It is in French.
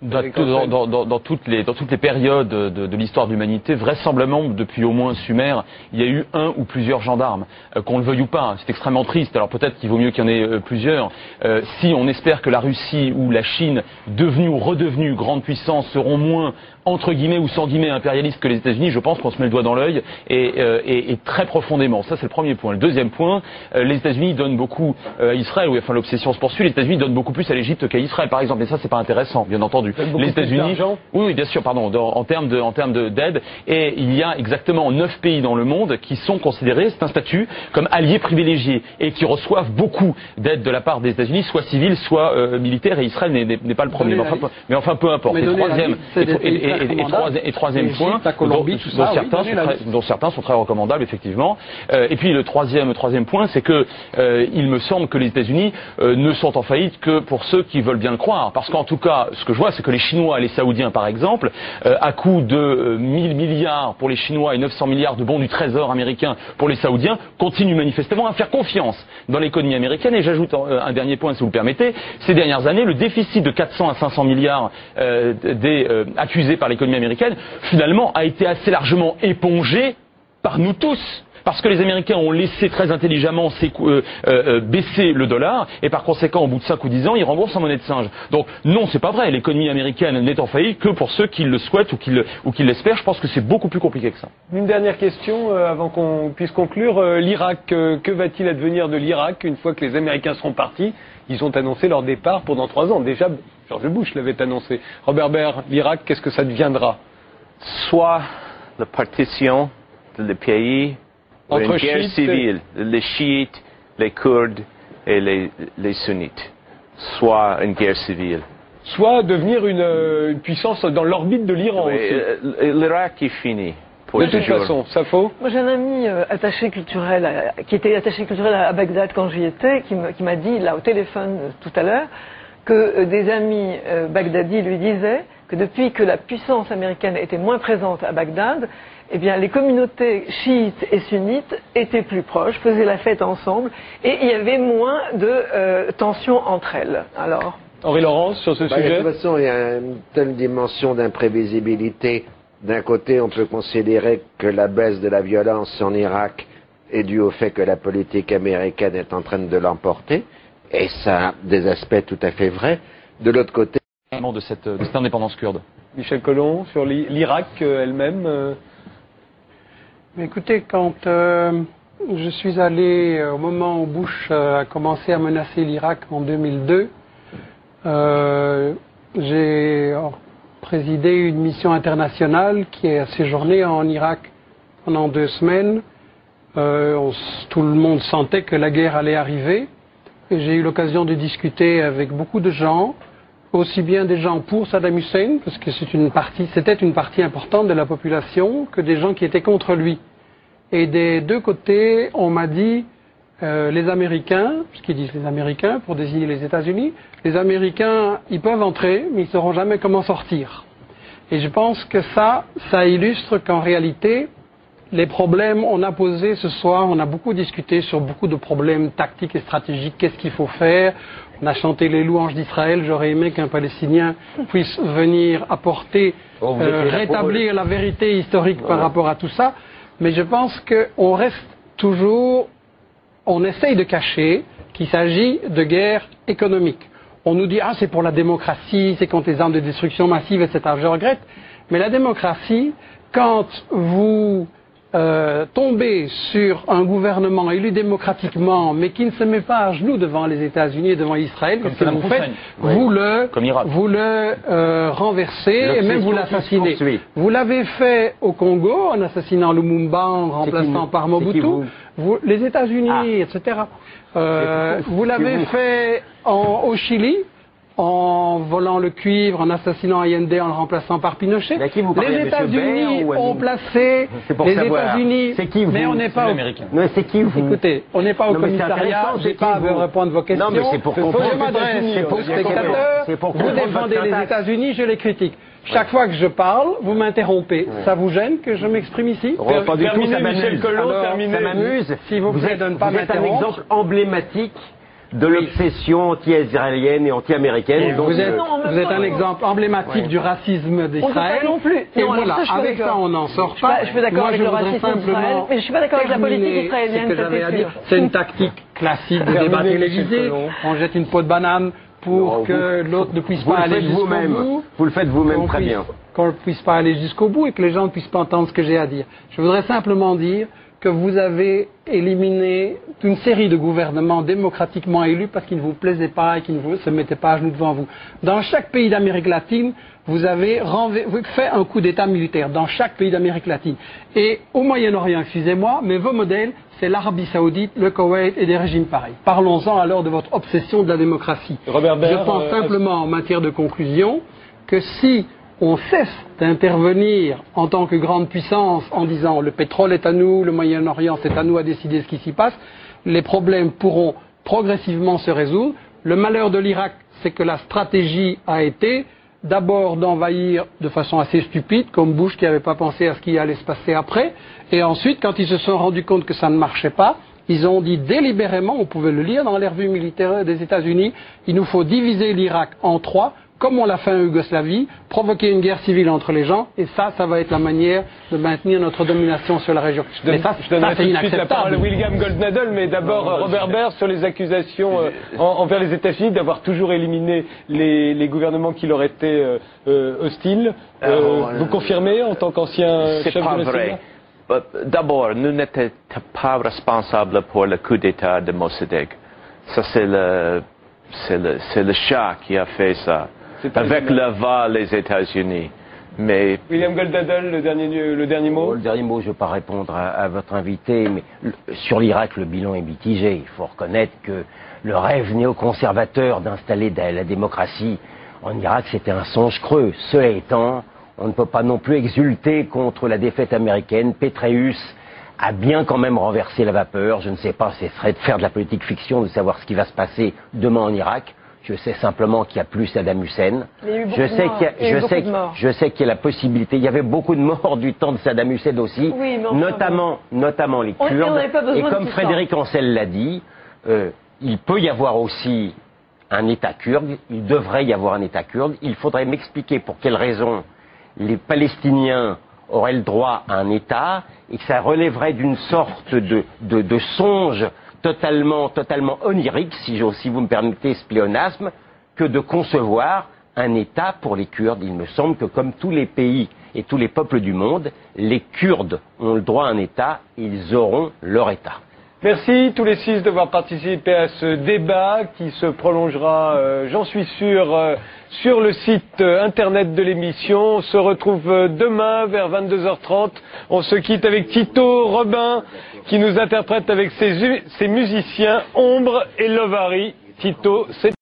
Dans toutes les périodes de l'histoire de l'humanité, vraisemblablement depuis au moins Sumer, il y a eu un ou plusieurs gendarmes, qu'on le veuille ou pas. C'est extrêmement triste. Alors peut-être qu'il vaut mieux qu'il y en ait plusieurs. Si on espère que la Russie ou la Chine, devenue ou redevenue grande puissance, seront moins entre guillemets ou sans guillemets impérialistes que les États-Unis, je pense qu'on se met le doigt dans l'œil et très profondément. Ça c'est le premier point. Le deuxième point, les États-Unis donnent beaucoup à Israël, oui, enfin l'obsession se poursuit. Les États-Unis donnent beaucoup plus à l'Égypte qu'à Israël, par exemple. Et ça c'est pas intéressant, bien entendu. Les États-Unis, oui, bien sûr, pardon, en termes d'aide, et il y a exactement 9 pays dans le monde qui sont considérés, c'est un statut, comme alliés privilégiés et qui reçoivent beaucoup d'aide de la part des États-Unis, soit civile, soit militaire, et Israël n'est pas le premier. Mais enfin, peu importe. Et troisième point, dont certains sont très recommandables, effectivement. Et puis le troisième point, c'est que il me semble que les États-Unis ne sont en faillite que pour ceux qui veulent bien le croire, parce qu'en tout cas, ce que je vois, c'est que les Chinois et les Saoudiens, par exemple, à coût de 1000 milliards pour les Chinois et 900 milliards de bons du Trésor américain pour les Saoudiens, continuent manifestement à faire confiance dans l'économie américaine. Et j'ajoute un dernier point, si vous le permettez. Ces dernières années, le déficit de 400 à 500 milliards accusé par l'économie américaine, finalement, a été assez largement épongé par nous tous. Parce que les Américains ont laissé très intelligemment baisser le dollar, et par conséquent, au bout de 5 ou 10 ans, ils remboursent en monnaie de singe. Donc, non, c'est pas vrai. L'économie américaine n'est en faillite que pour ceux qui le souhaitent ou qui l'espèrent. Je pense que c'est beaucoup plus compliqué que ça. Une dernière question, avant qu'on puisse conclure. L'Irak, que va-t-il advenir de l'Irak une fois que les Américains seront partis? Ils ont annoncé leur départ pendant 3 ans. Déjà, George Bush l'avait annoncé. Robert Baer, l'Irak, qu'est-ce que ça deviendra? Soit la partition du pays, ou une guerre civile, les chiites, les kurdes et les sunnites. Soit une guerre civile. Soit devenir une puissance dans l'orbite de l'Iran aussi. L'Irak est fini. De toute façon, ça faut. Moi, j'ai un ami attaché culturel, qui était attaché culturel à Bagdad quand j'y étais, qui m'a dit, là, au téléphone tout à l'heure, que des amis bagdadis lui disaient que depuis que la puissance américaine était moins présente à Bagdad, eh bien, les communautés chiites et sunnites étaient plus proches, faisaient la fête ensemble, et il y avait moins de tensions entre elles. Alors. Henri Laurence, sur ce sujet. De toute façon, il y a une telle dimension d'imprévisibilité. D'un côté, on peut considérer que la baisse de la violence en Irak est due au fait que la politique américaine est en train de l'emporter, et ça a des aspects tout à fait vrais. De l'autre côté, de cette indépendance kurde. Michel Collomb, sur l'Irak elle-même. Écoutez, quand je suis allé au moment où Bush a commencé à menacer l'Irak en 2002, j'ai présidé une mission internationale qui a séjourné en Irak pendant 2 semaines. Tout le monde sentait que la guerre allait arriver. Et j'ai eu l'occasion de discuter avec beaucoup de gens, aussi bien des gens pour Saddam Hussein, parce que c'était une partie importante de la population, que des gens qui étaient contre lui. Et des deux côtés, on m'a dit, les Américains, ce qu'ils disent les Américains pour désigner les États-Unis, les Américains, ils peuvent entrer, mais ils ne sauront jamais comment sortir. Et je pense que ça illustre qu'en réalité, les problèmes, on a posé ce soir, on a beaucoup discuté sur beaucoup de problèmes tactiques et stratégiques, qu'est-ce qu'il faut faire. On a chanté les louanges d'Israël, j'aurais aimé qu'un Palestinien puisse venir apporter, rétablir la vérité historique par rapport à tout ça. Mais je pense qu'on reste toujours, on essaye de cacher qu'il s'agit de guerre économique. On nous dit, c'est pour la démocratie, c'est contre les armes de destruction massive, etc. Je regrette, mais la démocratie, quand vous tombez sur un gouvernement élu démocratiquement, mais qui ne se met pas à genoux devant les États-Unis et devant Israël, qu'est-ce que vous faites? Vous le renversez et même vous l'assassinez. Vous l'avez fait au Congo en assassinant Lumumba, en remplaçant par Mobutu. Les États-Unis, etc. Vous l'avez fait au Chili, en volant le cuivre, en assassinant Allende, en le remplaçant par Pinochet. Les États-Unis ont placé les États-Unis. C'est qui vous? Mais on n'est pas américain. Mais c'est qui vous? Écoutez, on n'est pas au commissariat. Je n'ai pas à répondre vos questions. Non, mais c'est pour comprendre. Je m'adresse aux spectateurs. Vous défendez les États-Unis, je les critique. Chaque fois que je parle, vous m'interrompez. Ça vous gêne que je m'exprime ici? Pas du tout, ça m'amuse. Michel Collomb, ça m'amuse. S'il vous plaît, de ne pas m'interrompre. Vous êtes un exemple emblématique de l'obsession anti-israélienne et anti-américaine. Vous êtes un exemple emblématique du racisme d'Israël. Non plus. Et non, voilà, avec ça, on n'en sort pas. Je suis d'accord avec le racisme d'Israël, mais je suis pas d'accord avec la politique israélienne, ça c'est sûr. C'est une tactique classique de débat télévisé. On jette une peau de banane pour que l'autre ne puisse pas aller jusqu'au bout. Vous le faites vous-même très bien. Qu'on ne puisse pas aller jusqu'au bout et que les gens ne puissent pas entendre ce que j'ai à dire. Je voudrais simplement dire que vous avez éliminé une série de gouvernements démocratiquement élus parce qu'ils ne vous plaisaient pas et qu'ils ne se mettaient pas à genoux devant vous. Dans chaque pays d'Amérique latine, vous avez fait un coup d'État militaire, dans chaque pays d'Amérique latine. Et au Moyen-Orient, excusez-moi, mais vos modèles, c'est l'Arabie Saoudite, le Koweït et des régimes pareils. Parlons-en alors de votre obsession de la démocratie. Robert Baird, je pense simplement en matière de conclusion que si on cesse d'intervenir en tant que grande puissance en disant le pétrole est à nous, le Moyen-Orient c'est à nous à décider ce qui s'y passe, les problèmes pourront progressivement se résoudre. Le malheur de l'Irak, c'est que la stratégie a été d'abord d'envahir de façon assez stupide, comme Bush qui n'avait pas pensé à ce qui allait se passer après, et ensuite, quand ils se sont rendus compte que ça ne marchait pas, ils ont dit délibérément, on pouvait le lire dans les revues militaires des États-Unis, il nous faut diviser l'Irak en 3, comme on l'a fait en Yougoslavie, provoquer une guerre civile entre les gens, et ça va être la manière de maintenir notre domination sur la région. Je donnerai tout de suite la parole à William Goldnadel, mais d'abord Robert Baird sur les accusations envers les États-Unis d'avoir toujours éliminé les gouvernements qui leur étaient hostiles. Vous confirmez en tant qu'ancien chef de la CIA? D'abord, nous n'étions pas responsables pour le coup d'État de Mossadegh. Ça, c'est le Shah qui a fait ça, avec l'aval des États-Unis. Mais William Goldadel, le dernier mot. Le dernier mot, je ne vais pas répondre à votre invité, mais sur l'Irak, le bilan est mitigé. Il faut reconnaître que le rêve néoconservateur d'installer la démocratie en Irak, c'était un songe creux. Cela étant, on ne peut pas non plus exulter contre la défaite américaine. Petraeus a bien quand même renversé la vapeur. Je ne sais pas, ce serait de faire de la politique fiction, de savoir ce qui va se passer demain en Irak. Je sais simplement qu'il n'y a plus Saddam Hussein. Je sais qu'il y a la possibilité. Il y avait beaucoup de morts du temps de Saddam Hussein aussi, oui, notamment les Kurdes. Et comme Frédéric Ancel l'a dit, il peut y avoir aussi un État kurde. Il devrait y avoir un État kurde. Il faudrait m'expliquer pour quelles raisons les Palestiniens auraient le droit à un État et que ça relèverait d'une sorte de songe totalement onirique, si vous me permettez ce pléonasme, que de concevoir un État pour les Kurdes. Il me semble que comme tous les pays et tous les peuples du monde, les Kurdes ont le droit à un État, ils auront leur État. Merci tous les 6 d'avoir participé à ce débat qui se prolongera, j'en suis sûr, sur le site internet de l'émission. On se retrouve demain vers 22h30. On se quitte avec Tito Robin qui nous interprète avec ses musiciens Ombre et Lovary. Tito, c'est